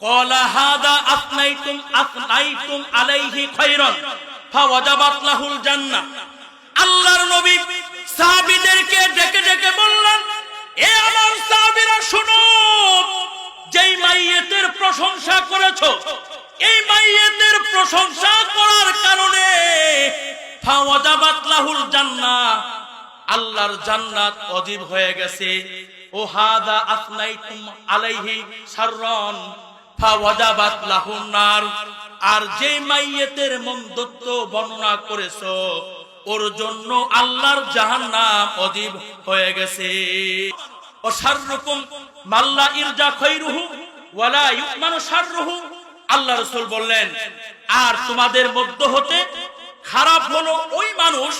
ক্বালা হাদা আফনাইতুম আলাইহি খায়রান ফাওয়াজাবাত লাহুল জান্নাহ। আল্লাহর নবী সাহাবীদেরকে ডেকে ডেকে বললেন, এ আমার সাহাবীরা শুনো, যেই মাইয়িতের প্রশংসা করেছো, এই মাইয়িতের প্রশংসা করার কারণে ফাওয়াজাবাত লাহুল জান্নাহ, আল্লাহর জান্নাত ওয়াজিব হয়ে গেছে। ও হাদা আফনাইতুম আলাইহি শাররান ফাওয়াজাবাত লাহুন নার, আর যেই মাইয়িতের মন্দত্ব বর্ণনা করেছো, ওর জন্য আল্লাহর জাহান্নাম ওয়াজিব হয়ে গেছে। ও শাররুকুম মাল্লা ইরজা খায়রুহু ওয়ালা ইউমানু শাররুহু। আল্লাহ রাসূল বললেন, আর তোমাদের মধ্য হতে খারাপ হলো ওই মানুষ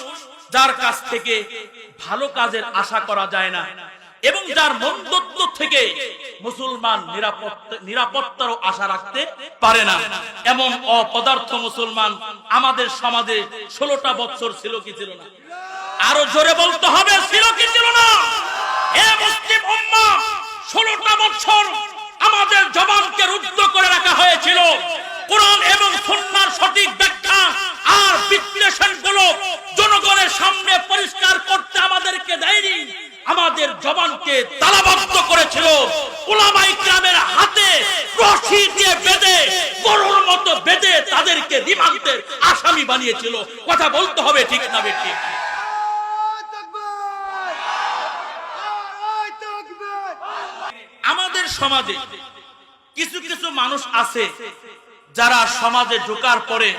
যার কাছ থেকে ভালো কাজের আশা করা যায় না, এবং যার মন্দত্ব থেকে মুসলমান নিরাপত্তারও আশা রাখতে পারে না। এমন অপদার্থ মুসলমান আমাদের সমাজে 16টা বছর ছিল কি ছিল না? আরো জোরে বলতে হবে, ছিল কি ছিল না? এ মুসলিম উম্মাহ, 16টা বছর আমাদের জবানকে রুদ্ধ করে রাখা হয়েছিল। কোরআন এবং সুন্নাহর সঠিক ব্যাখ্যা আর বিশ্লেষণগুলো জনগণের সামনে পরিষ্কার করতে আমাদেরকে দেয়নি। আমাদের জবানকে তালাবদ্ধ করেছিল, উলামায়ে কিরামের হাতে রশি দিয়ে বেঁধে, গরুর মতো বেঁধে তাদেরকে রিমান্ডের আসামি বানিয়েছিল। কথা বলতে হবে, ঠিক না বেঠিক? আমাদের সমাজে কিছু কিছু মানুষ আছে যারা সমাজে ঢোকার পরে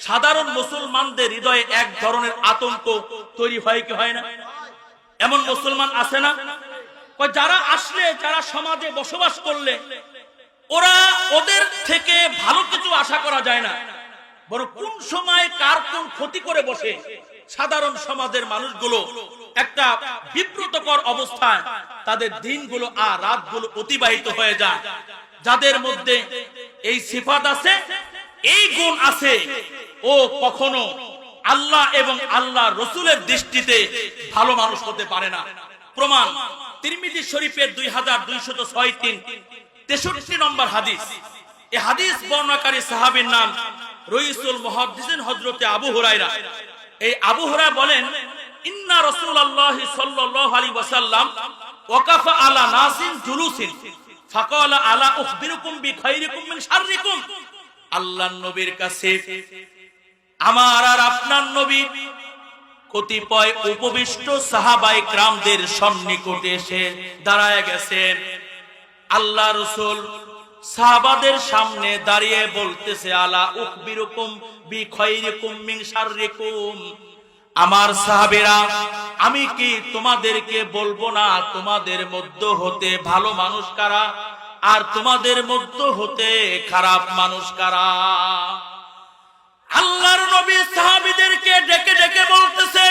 সাধারণ মুসলমানদের হৃদয়ে এক ধরনের আতঙ্ক তৈরি হয় কি হয় না? এমন মুসলমান আছে না, যারা আসলে, যারা সমাজে বসবাস করলে ওদের থেকে ভালো কিছু আশা করা যায় না, বরং কোন সময় কার কোন ক্ষতি করে বসে সাধারণ সমাজের মানুষগুলো একটা বিব্রতকর অবস্থায় তাদের দিনগুলো আর রাতগুলো অতিবাহিত হয়ে যায়। যাদের মধ্যে এই সিফাত আছে, এই গুণ আছে, ও কখনো আল্লাহ এবং আল্লাহ রসুলের দৃষ্টিতে ভালো মানুষ হতে পারে না। প্রমাণ তিরমিজি শরীফের 2263 নম্বর হাদিস। এই হাদিস বর্ণনাকারী সাহাবীর নাম রইসুল মুহাদ্দিসিন হযরতে আবু হুরায়রা। এই আবু হুরায়রা বলেন, ইন্না রাসূলুল্লাহ সাল্লাল্লাহু আলাইহি ওয়াসাল্লাম ওয়াকাফা আলা নাসিন জুলুসিন ফাকালা আলা উখবিরুকুম বিখাইরিকুম মিন শাররিকুম। আল্লাহর নবীর কাছে আমার আর আপনার নবী কতিপয় উপবিষ্ট সাহাবায়ে কিরামদের সন্নিকটে এসে দাঁড়ায় গেছেন। আল্লাহ রাসূল সাহাবাদের সামনে দাঁড়িয়ে বলতেছে, আলা উখবিরুকুম বিখাইরিকুম মিন শাররিকুম। আমার সাহাবীরা, আমি কি তোমাদেরকে বলবো না তোমাদের মধ্য হতে ভালো মানুষ কারা আর তোমাদের মধ্য হতে খারাপ মানুষ কারা? আল্লাহর নবী সাহাবীদেরকে ডেকে ডেকে বলতেছে,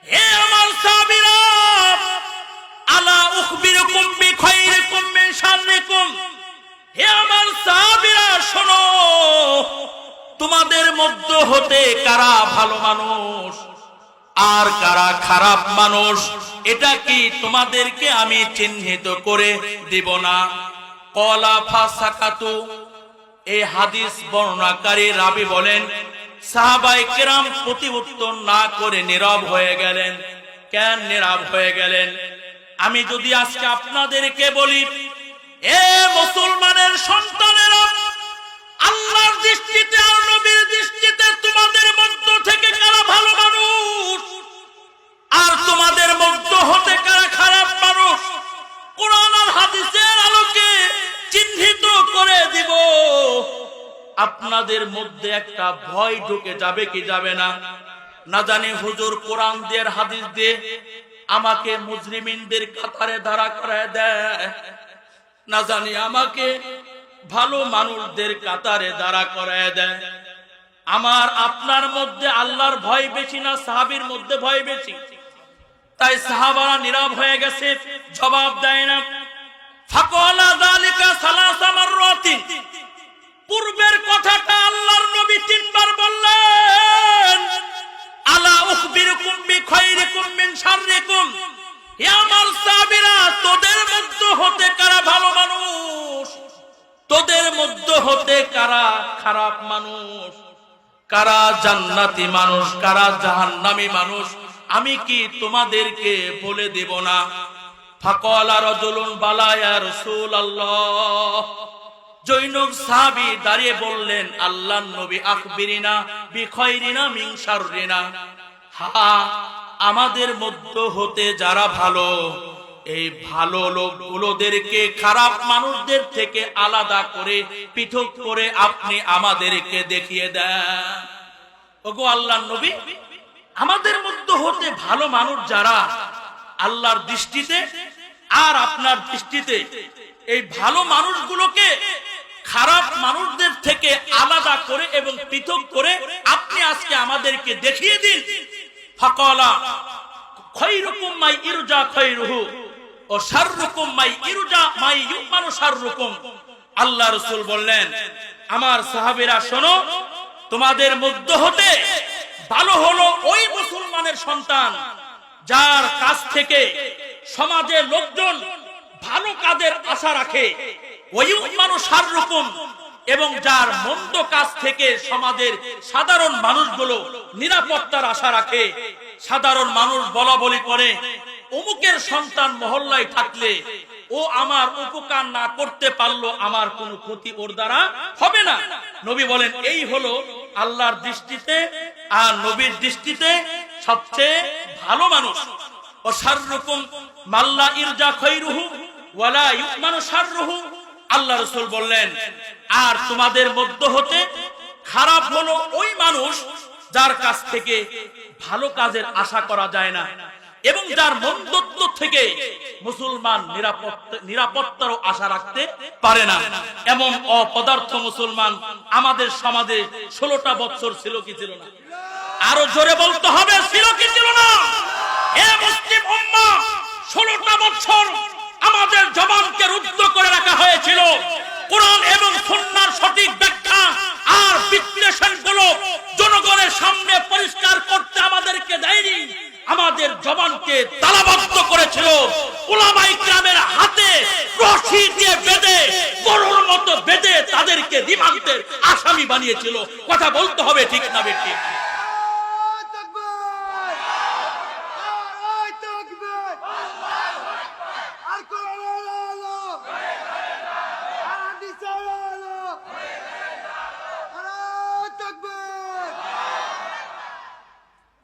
হে আমার সাহাবীরা, আলা উখবিরুকুম বিখাইরিকুম মিন শাররিকুম। হে আমার সাহাবীরা, শোনো, তোমাদের মধ্য হতে কারা ভালো মানুষ আর কারা খারাপ মানুষ, এটা কি তোমাদেরকে আমি চিহ্নিত করে দিব না? ক্বালা ফাসাকাতু। এই হাদিস বর্ণনাকারী রাবী বলেন, সাহাবায়ে কেরাম প্রতি উত্তর না করে নীরব হয়ে গেলেন। কেন নীরব হয়ে গেলেন? আমি যদি আজকে আপনাদেরকে বলি, এ মুসলমানের সন্তানেরা, আল্লাহর দৃষ্টিতে আর নবীর দৃষ্টিতে তোমাদের মধ্য থেকে কারা ভালো মানুষ আর তোমাদের মধ্য হতে কারা খারাপ মানুষ, কোরআন আর হাদিসের আলোকে চিহ্নিত করে দিব, আপনাদের মধ্যে একটা ভয় ঢুকে যাবে কি যাবে না? না জানি হুজুর কোরআন দিয়ে হাদিস দিয়ে আমাকে মুজরিমিনদের কাতারে দাঁড়া করায় দেয়, না জানি আমাকে ভালো মানুষদের কাতারে দাঁড়া করায় দেয়। আমার আপনার মধ্যে আল্লাহর ভয় বেশি না সাহাবীর মধ্যে ভয় বেশি? তাই সাহাবারা নীরব হয়ে গেছে, জবাব দেয় না। ফাকালা যালিকা সালাসা মাররাতিন। পূর্বের কথাটা আল্লাহর নবী 3 বার বললেন, আলা উখবিরুকুম বিখাইরিকুম মিন শাররিকুম। হে আমার সাহাবীরা, তোদের মধ্য হতে কারা ভালো মানুষ মধ্য হতে কারা খারাপ মানুষ, কারা জান্নাতি মানুষ, কারা জাহান্নামী মানুষ আমি কি তোমাদেরকে বলে দেব না? ফাকালা রাজুলুন বালা ইয়া রাসূলুল্লাহ, জৈনব সাহাবী দাঁড়িয়ে বললেন, আল্লাহর নবী আখবিরিনা বিখাইরিনা মিন শাররিনা, হ্যাঁ আমাদের মধ্য হতে যারা ভালো, এই ভালো লোকগুলোদেরকে খারাপ মানুষদের থেকে আলাদা করে পৃথক করে আপনি আমাদেরকে দেখিয়ে দেন। ওগো আল্লাহর নবী, আমাদের মধ্য হতে ভালো মানুষ যারা আল্লাহর দৃষ্টিতে আর আপনার দৃষ্টিতে, এই ভালো মানুষগুলোকে খারাপ মানুষদের থেকে আলাদা করে এবং পৃথক করে আপনি আজকে আমাদেরকে দেখিয়ে দিন। ফাকালা খায়রুকুম মাই ইরজা খায়রুহু ও শাররুকুম মাই ইরজা মাই ইউমানু শাররুকুম। আল্লাহ রাসূল বললেন, আমার সাহাবীরা শোনো, তোমাদের মধ্য হতে ভালো হলো ওই মুসলমানের সন্তান যার কাছ থেকে সমাজের লোকজন ভালো কাজের আশা রাখে, ওয়ায়ুমানু শাররুকুম, এবং যার মন্দ কাজ থেকে সমাজের সাধারণ মানুষগুলো নিরাপত্তার আশা রাখে। সাধারণ মানুষ বলা বলি করে, অমুকের সন্তান মহল্লায় থাকলে ও আমার উপকার না করতে পারলো, আমার কোনো ক্ষতি ওর দ্বারা হবে না। নবী বলেন, এই হলো আল্লাহর দৃষ্টিতে আর নবীর দৃষ্টিতে সবচেয়ে ভালো মানুষ। ও শাররুকুম মাল্লা ইরজা খায়রুহু ওয়ালা ইউমানু শাররুহু। আল্লাহ রাসূল বললেন, আর তোমাদের মধ্য হতে খারাপ হলো ওই মানুষ যার কাছ থেকে ভালো কাজের আশা করা যায় না এবং যার মন্দত্ব থেকে মুসলমান নিরাপত্তারও আশা রাখতে পারে না। এমন অপদার্থ মুসলমান আমাদের সমাজে 16টা বছর ছিল কি ছিল না? আরো জোরে বলতে হবে, ছিল কি ছিল না? এ মুসলিম উম্মাহ, 16টা বছর আমাদের জবানকে রুদ্ধ করে রাখা হয়েছিল। কোরআন এবং সুন্নাহর সঠিক ব্যাখ্যা আর বিশ্লেষণগুলো জনগণের সামনে পরিষ্কার করতে আমাদেরকে দেয়নি। আমাদের জবানকে তালাবদ্ধ করেছিল উলামায়ে কিরামের হাতে রশি দিয়ে বেঁধে, গরুর মতো বেঁধে তাদেরকে রিমান্ডের আসামি বানিয়েছিল। কথা বলতে হবে, ঠিক না বেঠি?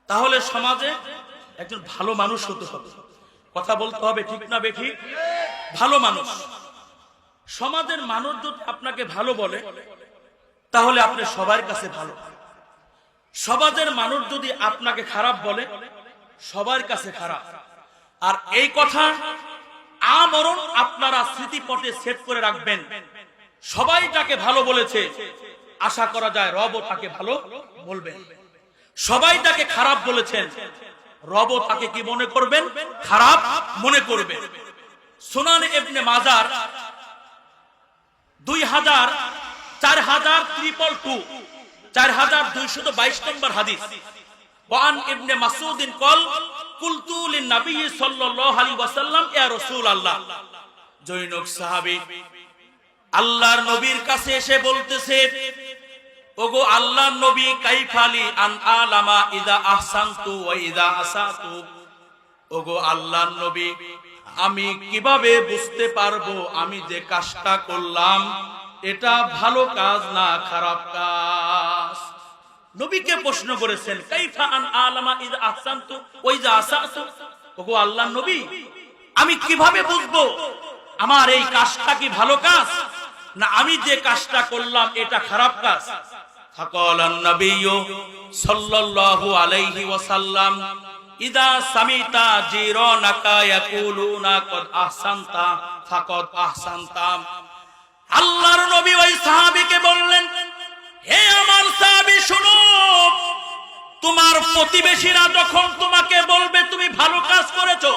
তাহলে সমাজে একজন ভালো মানুষ হতে হবে। কথা বলতে হবে, ঠিক না বেঠি? ভালো মানুষ। সমাজের মানুষ যদি আপনাকে ভালো বলে তাহলে আপনি সবার কাছে ভালো। সমাজের মানুষ যদি আপনাকে খারাপ বলে সবার কাছে খারাপ। আর এই কথা আমরণ আপনারা স্মৃতিপটে সেট করে রাখবেন। সবাই তাকে ভালো বলেছে, আশা করা যায় রবও তাকে ভালো বলবেন। সবাই তাকে খারাপ বলেছেন, রবও তাকে কি মনে করবেন? খারাপ মনে করবেন। সুনান ইবনে মাজার 4222 নম্বর হাদিস। ওয়ান ইবনে মাসউদিন কল কুলতু লিন নবী সাল্লাল্লাহু আলাইহি ওয়াসাল্লাম ইয়া রাসূলুল্লাহ। জৈনব সাহাবী আল্লাহর নবীর কাছে এসে বলতেছে, ওগো আল্লাহর নবী, কাইফালি আন আলামা ইযা আহসানতু ওয়া ইযা আসাতু। ওগো আল্লাহর নবী, আমি কিভাবে বুঝতে পারবো আমি যে কাজটা করলাম এটা ভালো কাজ না খারাপ কাজ? নবীকে প্রশ্ন করেছেন, কাইফা আন আলামা ইযা আহসানতু ওয়া ইযা আসাতু। ওগো আল্লাহর নবী, আমি কিভাবে বুঝবো আমার এই কাজটা কি ভালো কাজ না আমি যে কাজটা করলাম এটা খারাপ কাজ? ফাকালান নবিয়্যু সাল্লাল্লাহু আলাইহি ওয়াসাল্লাম, ইদা সামিতা জিরানাকা ইয়াকুলুনা কদ আহসানতা ফাকাদ আহসানতা। আল্লাহর নবী ওই সাহাবীকে বললেন, হে আমার সাহাবী শুনো, তোমার প্রতিবেশীরা যখন তোমাকে বলবে তুমি ভালো কাজ করেছো,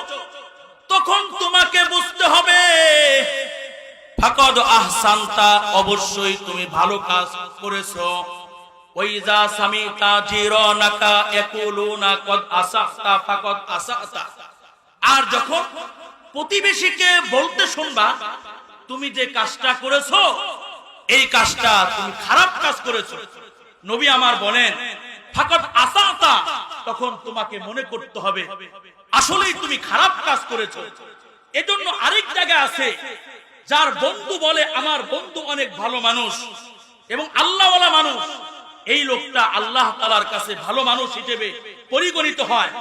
তখন তোমাকে বুঝতে হবে ফাকাদ আহসানতা, অবশ্যই তুমি ভালো কাজ করেছো। ওয়াইজা সামিতা জিরানাকা ইয়াকুলুনা কদ আসাতা ফাকাদ আসাতা। আর যখন প্রতিবেশীকে বলতে শুনবা তুমি যে কাজটা করেছো এই কাজটা তুমি খারাপ কাজ করেছো। নবী আমার বলেন ফাকাদ আসাতা, তখন তোমাকে মনে করতে হবে আসলেই তুমি খারাপ কাজ করেছো। এজন্য আরেক জায়গা আছে, যার বন্ধু বলে আমার বন্ধু অনেক ভালো মানুষ এবং আল্লাহওয়ালা মানুষ, এই লোকটা আল্লাহ তাআলার কাছে ভালো মানুষ হিসেবে পরিগণিত হয়।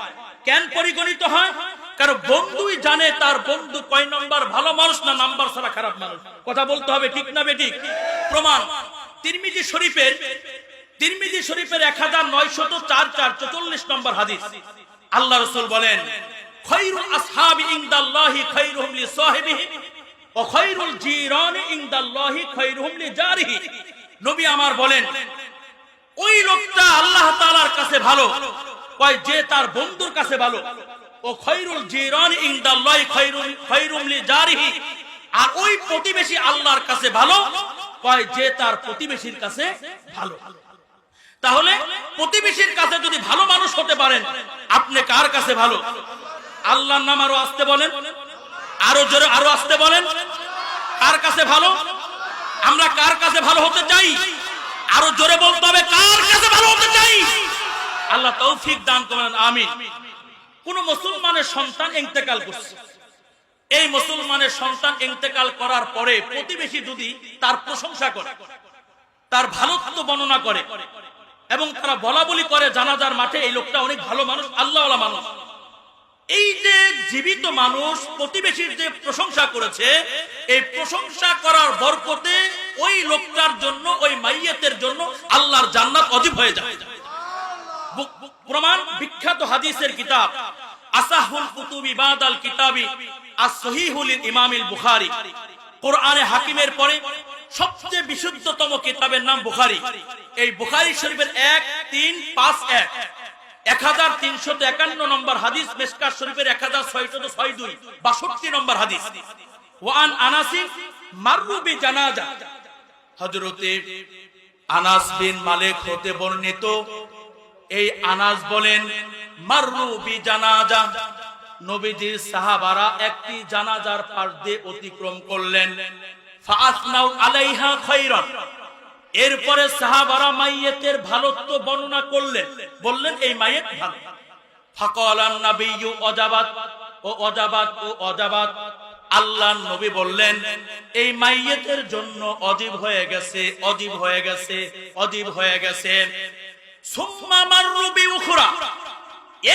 কেন পরিগণিত হয়? কারণ বন্ধুই জানে তার বন্ধু কয় নম্বর ভালো মানুষ না নাম্বার ছাড়া খারাপ মানুষ। কথা বলতে হবে, ঠিক না বেঠিক? প্রমাণ তিরমিজি শরীফের 1904 নম্বর হাদিস। আল্লাহ রাসূল বলেন খায়রুল আসহাবি ইনদাল্লাহি খায়রুহুম লিসাহিবিহি ওয়া খায়রুল জিরানি ইনদাল্লাহি খায়রুহুম লিজারিহি। নবী আমার বলেন ওই লোকটা আল্লাহ তাআলার কাছে ভালো কয় যে তার বন্ধুর কাছে ভালো, ও খায়রুল জিরানি ইনদাল্লাহি খায়রুহুম লিজারিহি, আর ওই প্রতিবেশী আল্লাহর কাছে ভালো কয় যে তার প্রতিবেশীর কাছে ভালো। তাহলে প্রতিবেশীর কাছে যদি ভালো মানুষ হতে পারেন, আপনি কার কাছে ভালো? আল্লাহর নাম আরো আসতে বলেন, আরো জোরে আরো আসতে বলেন। কার কাছে ভালো? আমরা কার কাছে ভালো হতে চাই? আরো জোরে বলতে হবে, কার কাছে ভালো হতে চাই? আল্লাহ তৌফিক দান করেন, আমিন। কোন মুসলমানের সন্তান ইন্তেকাল করছে, এই মুসলমানের সন্তান ইন্তেকাল করার পরে প্রতিবেশী যদি তার প্রশংসা করে, তার ভালোত্ব বর্ণনা করে এবং তারা বলা বলি করে জানাজার মাঠে এই লোকটা অনেক ভালো মানুষ, আল্লাহওয়ালা মানুষ, এই যে জীবিত মানুষ প্রতিবেশীর যে প্রশংসা করেছে, এই প্রশংসা করার বরকতে ওই লোকটার জন্য, ওই মাইয়াতের জন্য আল্লাহর জান্নাত ওয়াজিব হয়ে যায়। প্রমাণ বিখ্যাত হাদিসের কিতাব আসাহুল কুতুবি বাদাল কিতাবি as-সহিহুল ইমামিল বুখারী, কোরআনে হাকিমের পরে সবচেয়ে বিশুদ্ধতম কিতাবের নাম বুখারী। এই বুখারী শরীফের 1351 নম্বর হাদিস, মিশকাত শরীফের 1662 62 নম্বর হাদিস। ওয়ান আনাস মাররু বি জানাজা, হযরতে আনাস বিন মালিক হতে বর্ণিত, এই আনাস বলেন মাররু বি জানাজা, নবীজির সাহাবারা একটি জানাজার পাশ দিয়ে অতিক্রম করলেন। ফাআসনাউ আলাইহা খায়রান, এরপরে সাহাবারা মাইয়াতের ভালোত্ব বর্ণনা করলেন, বললেন এই মাইয়াত ভালো। ফাকালান নাবিয়্যু ওয়াজাবাত ও ওয়াজাবাত ও ওয়াজাবাত, আল্লাহর নবী বললেন এই মাইয়াতের জন্য ওয়াজিব হয়ে গেছে, ওয়াজিব হয়ে গেছে, ওয়াজিব হয়ে গেছে। সুম্মা মাররু বি উখরা,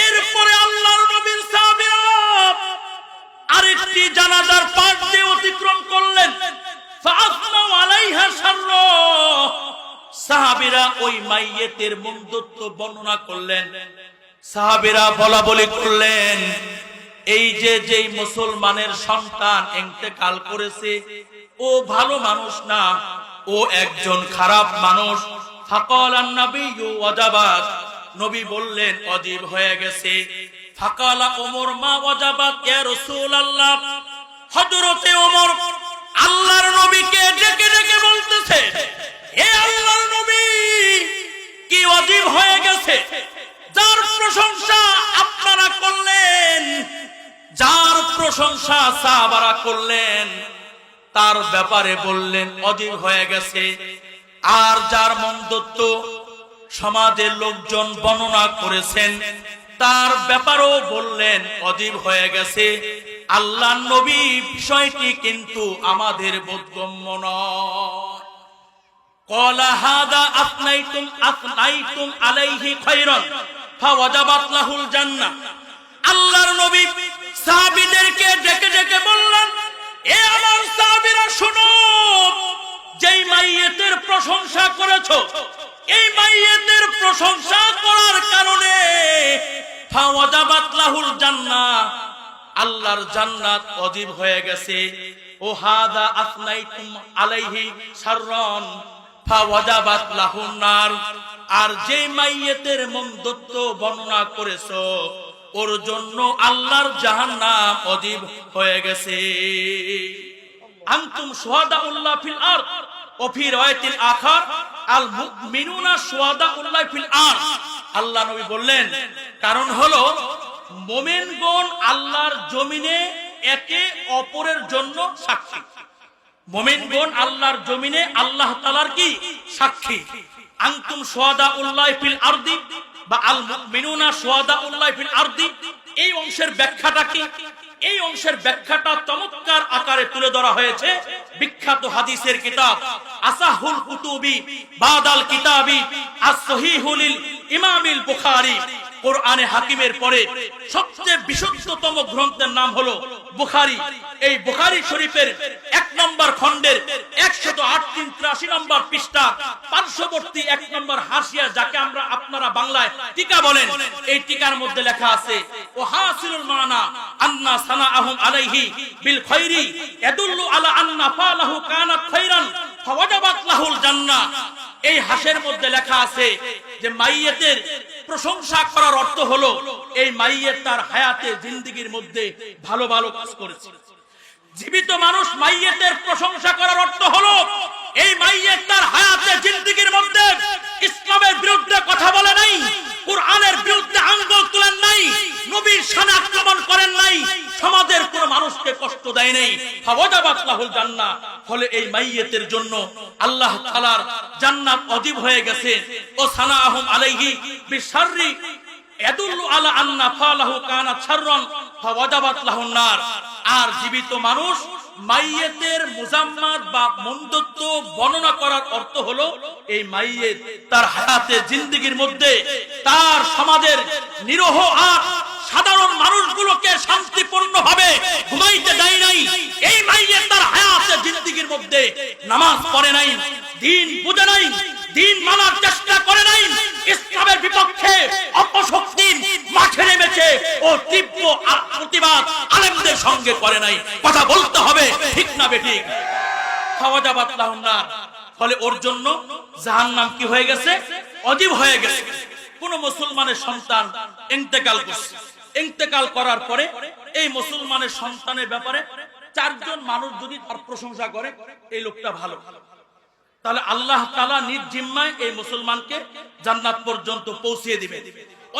এরপরে আল্লাহর নবীর সাহাবীরা আরেকটি জানাজার পাশ দিয়ে অতিক্রম করলেন। ফাআসনাউ আলাইহা শাররা, সাহাবীরা ওই মাইয়াতের মন্দত্ব বর্ণনা করলেন। সাহাবীরা বলা বলি করলেন এই যে যেই মুসলমানের সন্তান ইন্তেকাল করেছে ও ভালো মানুষ না, ও একজন খারাপ মানুষ। ফাকালান নাবিয়্যু ওয়াজাবাত, নবী বললেন ওয়াজিব হয়ে গেছে। ফাকালা ওমর মা ওয়াজাবাত ইয়া রাসূলুল্লাহ, হযরতে ওমর আল্লাহর নবীকে ডেকে ডেকে বলতেছে হে আল্লাহর নবী, কি ওয়াজিব হয়ে গেছে? যার প্রশংসা আপনারা করলেন, যার প্রশংসা সাহাবারা করলেন, তার ব্যাপারে বললেন ওয়াজিব হয়ে গেছে। আর যার মন্দত্ব সমাজের লোকজন বর্ণনা করেছেন, তার ব্যাপারেও বললেন ওয়াজিব হয়ে গেছে। আল্লাহর নবী বিষয়টি কিন্তু আমাদের বোধগম্য নয়। ক্বালা হাদা আফনাইতুম আলাইহি খায়রান ফাওয়াজাবাত লাহুল জান্নাহ। আল্লাহর নবী সাহাবীদেরকে ডেকে ডেকে বললেন এ আমার সাহাবীরা শুনো, যেই মাইয়াতের প্রশংসা করেছো, এই মাইয়াতের প্রশংসা করার কারণে ফাওয়াজাবাত লাহুল জান্নাহ, আল্লাহর জান্নাত ওয়াজিব হয়ে গেছে। ও হাদা আফনাইতুম আলাইহি শাররান ফাওয়াজাবাত লাহুন নার, আর যে মাইয়াতের মন্দত্ব বর্ণনা করেছো ওর জন্য আল্লাহর জাহান্নাম ওয়াজিব হয়ে গেছে। আনতুম শুহাদাউল্লাহ ফিল আরদ ও ফি রাওয়ায়াতিল আখার আল মুমিনুনা শুহাদাউল্লাহ ফিল আরদ। আল্লাহ নবী বললেন কারণ হলো মুমিনগণ আল্লাহর জমিনে একে অপরের জন্য সাক্ষী। মুমিনগণ আল্লাহর জমিনে আল্লাহ তাআলার কি সাক্ষী। আনতুম শুহাদাউল্লাহি ফিল আরদি বা আল মুমিনুনা শুহাদাউল্লাহি ফিল আরদি, এই অংশের ব্যাখ্যাটা কি? এই অংশের ব্যাখ্যাটা চমৎকার আকারে তুলে ধরা হয়েছে বিখ্যাত হাদিসের কিতাব আসাহুল কুতুবি বাদাল কিতাবি আস-সহিহুল ইমামিল বুখারী। কোরআনে হাকিমের পরে সবচেয়ে বিশুদ্ধতম গ্রন্থের নাম হলো বুখারী। এই বুখারী শরীফের 1 নম্বর খণ্ডের 183 নম্বর পৃষ্ঠা পার্শ্ববর্তী 1 নম্বর হাসিয়া, যাকে আমরা আপনারা বাংলায় টিকা বলেন, এই টিকার মধ্যে লেখা আছে ও হাসিলুল মানা আন্না সানাআহুম আলাইহি বিল খায়রি ইয়াদুল্লু আলা আন্না ফালাহু কানাত খায়রান ফাওয়াজাবাত লাহুল জান্নাহ। এই হাসের মধ্যে লেখা আছে যে মাইয়েতের প্রশংসা করার অর্থ হলো এই মাইয়েত তার হায়াতে জিন্দেগীর মধ্যে ভালো ভালো কাজ করেছে। জীবিত মানুষ মাইয়েতের প্রশংসা করার অর্থ হলো এই মাইয়েত তার হায়াতে জিন্দেগীর মধ্যে ইসলামের বিরুদ্ধে কথা বলে নাই, কুরআনের বিরুদ্ধে আঙ্গুল তুলেন নাই, নবীর শানে আক্রমণ করেন নাই, সমাজের কোন মানুষকে কষ্ট দেয় নাই। ফাওয়াজাবাত লাহুল জান্নাহ, ফলে এই মাইয়েতের জন্য আল্লাহ তাআলার জান্নাত ওয়াজিব হয়ে গেছে। ও সানাআহুম আলাইহি বিশাররি ইয়াদুল্লু আলা আন্না ফালাহু কানাত শাররান ফাওয়াজাবাত লাহুন নার। আর জীবিত মানুষ মাইয়েতের মুজাম্মাত বা মন্দত্ব বর্ণনা করার অর্থ হলো এই মাইয়েত তার হায়াতে জিন্দেগীর মধ্যে তার সমাজের নিরহ আর সাধারণ মানুষগুলোকে শান্তিপূর্ণভাবে ঘুমাইতে দেয় নাই। এই মাইয়েত তার হায়াতে জিন্দেগীর মধ্যে নামাজ পড়ে নাই, দ্বীন বুঝে নাই, দ্বীন মানার চেষ্টা করে নাই, ইসলামের বিপক্ষে অপশক্তি মাঠে নেমেছে ও তীব্র প্রতিবাদ আলেমদের সঙ্গে করে নাই। কথা বলতে হবে, ঠিক না বেঠিক? ফাওয়াজাবাত লাহুন নার, ফলে ওর জন্য জাহান্নাম কি হয়ে গেছে? ওয়াজিব হয়ে গেছে। কোন মুসলমানের সন্তান ইন্তেকাল করছে, ইন্তেকাল করার পরে এই মুসলমানের সন্তানের ব্যাপারে 4 জন মানুষ যদি তার প্রশংসা করে এই লোকটা ভালো, তাহলে আল্লাহ তাআলা নিজ জিম্মায় এই মুসলমানকে জান্নাত পর্যন্ত পৌঁছিয়ে দিবে।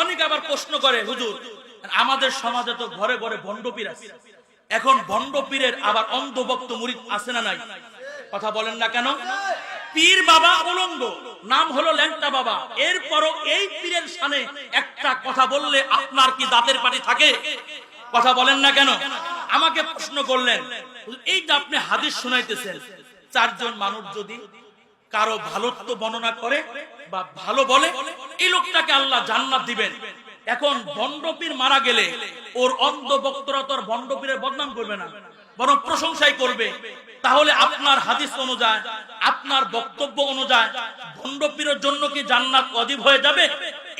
অনেক আবার প্রশ্ন করে, হুজুর আমাদের সমাজে তো ঘরে ঘরে ভণ্ড পীর আছে, এখন ভণ্ড পীরের আবার অন্ধভক্ত মুরিদ আছে না নাই? কথা বলেন না কেন? পীর বাবা উলঙ্গ, নাম হলো ল্যাংটা বাবা, এরপরও এই পীরের শানে একটা কথা বললে আপনার কি দাঁতের পাটি থাকে? কথা বলেন না কেন? আমাকে প্রশ্ন করলেন, এই যে আপনি হাদিস শুনাইতেছেন, 4 জন মানুষ যদি কারো ভালোত্ব বর্ণনা করে বা ভালো বলে, এই লোকটাকে আল্লাহ জান্নাত দিবেন। এখন ভণ্ডপীর মারা গেলে ওর অন্ধ ভক্তরা তো আর ভণ্ডপীরের বদনাম করবে না, বরং প্রশংসাই করবে। তাহলে আপনার হাদিস অনুযায়ী, আপনার বক্তব্য অনুযায়ী ভণ্ডপীরের জন্য কি জান্নাত ওয়াজিব হয়ে যাবে?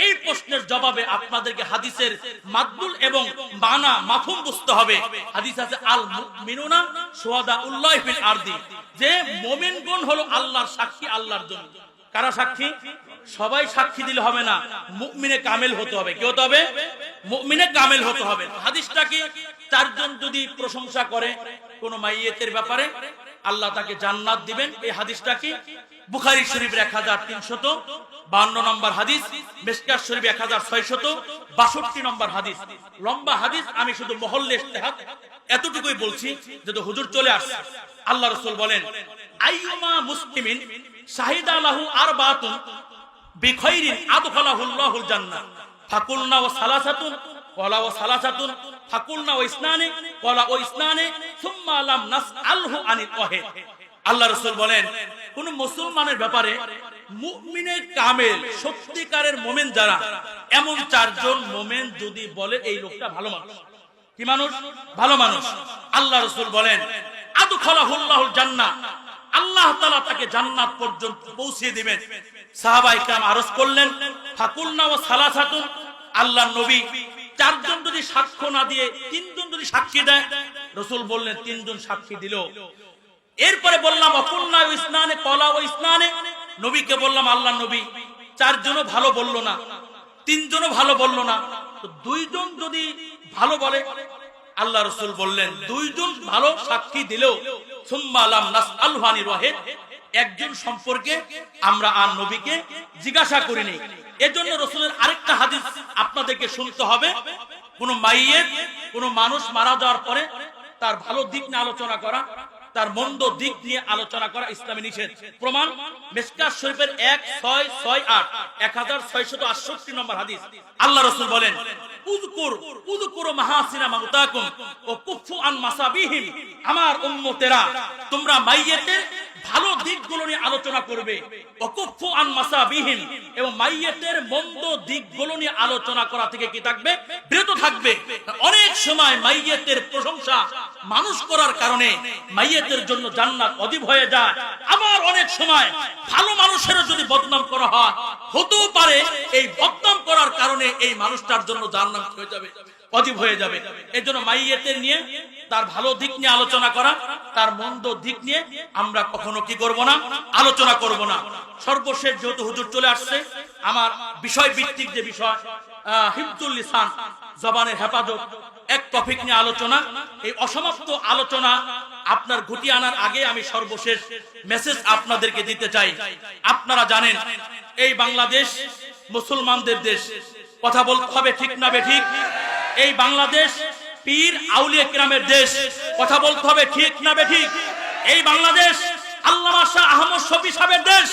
এই প্রশ্নের জবাবে আপনাদেরকে হাদিসের মাদলুল এবং মানা মাফহুম বুঝতে হবে। হাদিস আছে আল মুমিনুনা শুহাদাউল্লাহি ফিল আরদি, যে মুমিনগণ হলো আল্লাহর সাক্ষী আল্লাহর জন্য। কারা সাক্ষী? সবাই সাক্ষী দিলে হবে না, মুমিনে কামেল হতে হবে। কি হতে হবে? মুমিনে কামেল হতে হবে। হাদিসটা কি? 4 জন যদি প্রশংসা করে কোন মাইয়েতের ব্যাপারে, আল্লাহ তাকে জান্নাত দিবেন। এই হাদিসটা কি? বুখারী শরীফের 1352 নম্বর হাদিস, মিশকাত শরীফ 1662 নম্বর হাদিস। লম্বা হাদিস, আমি শুধু মহল্লে ইজতিহাদ এতটুকুই বলছি যে হুজুর চলে আসছে। আল্লাহ রাসূল বলেন, আইয়ুমা মুসলিমিন শাহিদা লাহু আরবাতুন বিখাইরিন আদখালাহুল্লাহুল জান্নাহ ফাকুলনা ওয়া সালাসাতুন ক্বালা ওয়া সালাসাতুন ফাকুলনা ওয়া ইসনানি ক্বালা ওয়া ইসনানি সুম্মা লাম নাসআলহু আনিল ওয়াহিদ। আল্লাহ রাসূল বলেন, কোন মুসলমানের ব্যাপারে মুমিনে কামেল সত্যিকারের মুমিন যারা, এমন 4 জন মুমিন যদি বলে এই লোকটা ভালো মানুষ। কি মানুষ? ভালো মানুষ। আল্লাহ রাসূল বলেন, আদখালাহুল্লাহুল জান্নাহ, আল্লাহ তাআলা তাকে জান্নাত পর্যন্ত পৌঁছিয়ে দিবেন। সাহাবায়ে কেরাম আরজ করলেন, ফাকুলনা ওয়া সালাসাতুন, আল্লাহর নবী 4 জন যদি সাক্ষ্য না দিয়ে 3 জন যদি সাক্ষী দেয়, রাসূল বললেন 3 জন সাক্ষী দিল। এরপরে বললাম অকুলনা ওয়া ইসনানে ক্বালা ওয়া ইসনানে, নবীকে বললাম আল্লাহর নবী 4 জনও ভালো বললো না, 3 জনও ভালো বললো না, তো 2 জন যদি ভালো বলে, আল্লাহ রাসূল বললেন 2 জন ভালো সাক্ষী দিলেও সুম্মা লাম নাসআলহু আনিল ওয়াহিদ, একজন সম্পর্কে আমরা আর নবীকে জিজ্ঞাসা করিনি। এজন্য রাসূলের আরেকটা হাদিস আপনাদেরকে শুনতে হবে। কোন মাইয়েত, কোন মানুষ মারা যাওয়ার পরে তার ভালো দিক নিয়ে আলোচনা করা, তার মন্দ দিক নিয়ে আলোচনা করা ইসলামে নিষেধ। প্রমাণ মিশকাত শরীফের 1668 1668 নম্বর হাদিস। আল্লাহ রাসূল বলেন, উযকুরু মাহাসিনা মাউতাকুম ওয়া কুফু আন মাসাবিহিম। আমার উম্মতেরা, তোমরা মাইয়িতের ভালো দিকগুলো নিয়ে আলোচনা করবে, ওয়া কুফু আন মাসাবিহিম, এবং মাইয়িতের মন্দ দিকগুলো নিয়ে আলোচনা করা থেকে কি থাকবে? বিরত থাকবে। অনেক সময় মাইয়িতের প্রশংসা মানুষ করার কারণে মাইয়িতের জন্য জান্নাত অজীব হয়ে যায়। আবার অনেক সময় ভালো মানুষেরও যদি বদনাম করা হয়, হতেও পারে এই বদনাম করার কারণে এই মানুষটার জন্য জান্নাত হয়ে যাবে, অজীব হয়ে যাবে। এই জন্য মাইয়িতের নিয়ে তার ভালো দিক নিয়ে আলোচনা করা, তার মন্দ দিক নিয়ে আমরা কখনো কি করব না? আলোচনা করব না। সর্বশেষ যেহেতু হুজুর চলে আসছে, আমার বিষয় ভিত্তিক যে বিষয় হিফজুল লিসান, জবানের হেফাজত, এক টপিক নিয়ে আলোচনা। এই অসমাপ্ত আলোচনা আপনার গুটিয়ে আনার আগে আমি সর্বশেষ মেসেজ আপনাদেরকে দিতে চাই। আপনারা জানেন এই বাংলাদেশ মুসলমানদের দেশ, কথা বলতে হবে ঠিক না বেঠিক? এই বাংলাদেশ পীর আউলিয়া কিরামের দেশ, কথা বলতে হবে ঠিক না বেঠিক? এই বাংলাদেশ আল্লামা শাহ আহমদ শফী সাহেবের দেশ,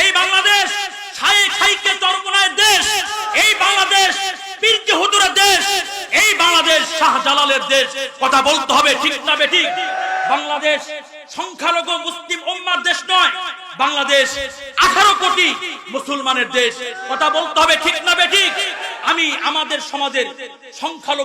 এই বাংলাদেশ শায়েখ হাইকে চরমনায়ের দেশ, এই বাংলাদেশ পীরকে হুজুরের দেশ, এই বাংলাদেশ শাহজালালের দেশ, কথা বলতে হবে ঠিক না বেঠিক? বাংলাদেশ সংখ্যালঘু মুসলিম উম্মার দেশ নয়, বাংলাদেশ 18 কোটি মুসলমানের দেশ, কথা বলতে হবে ঠিক না বেঠিক? আমি আমাদের সমাজের সংখ্যালঘু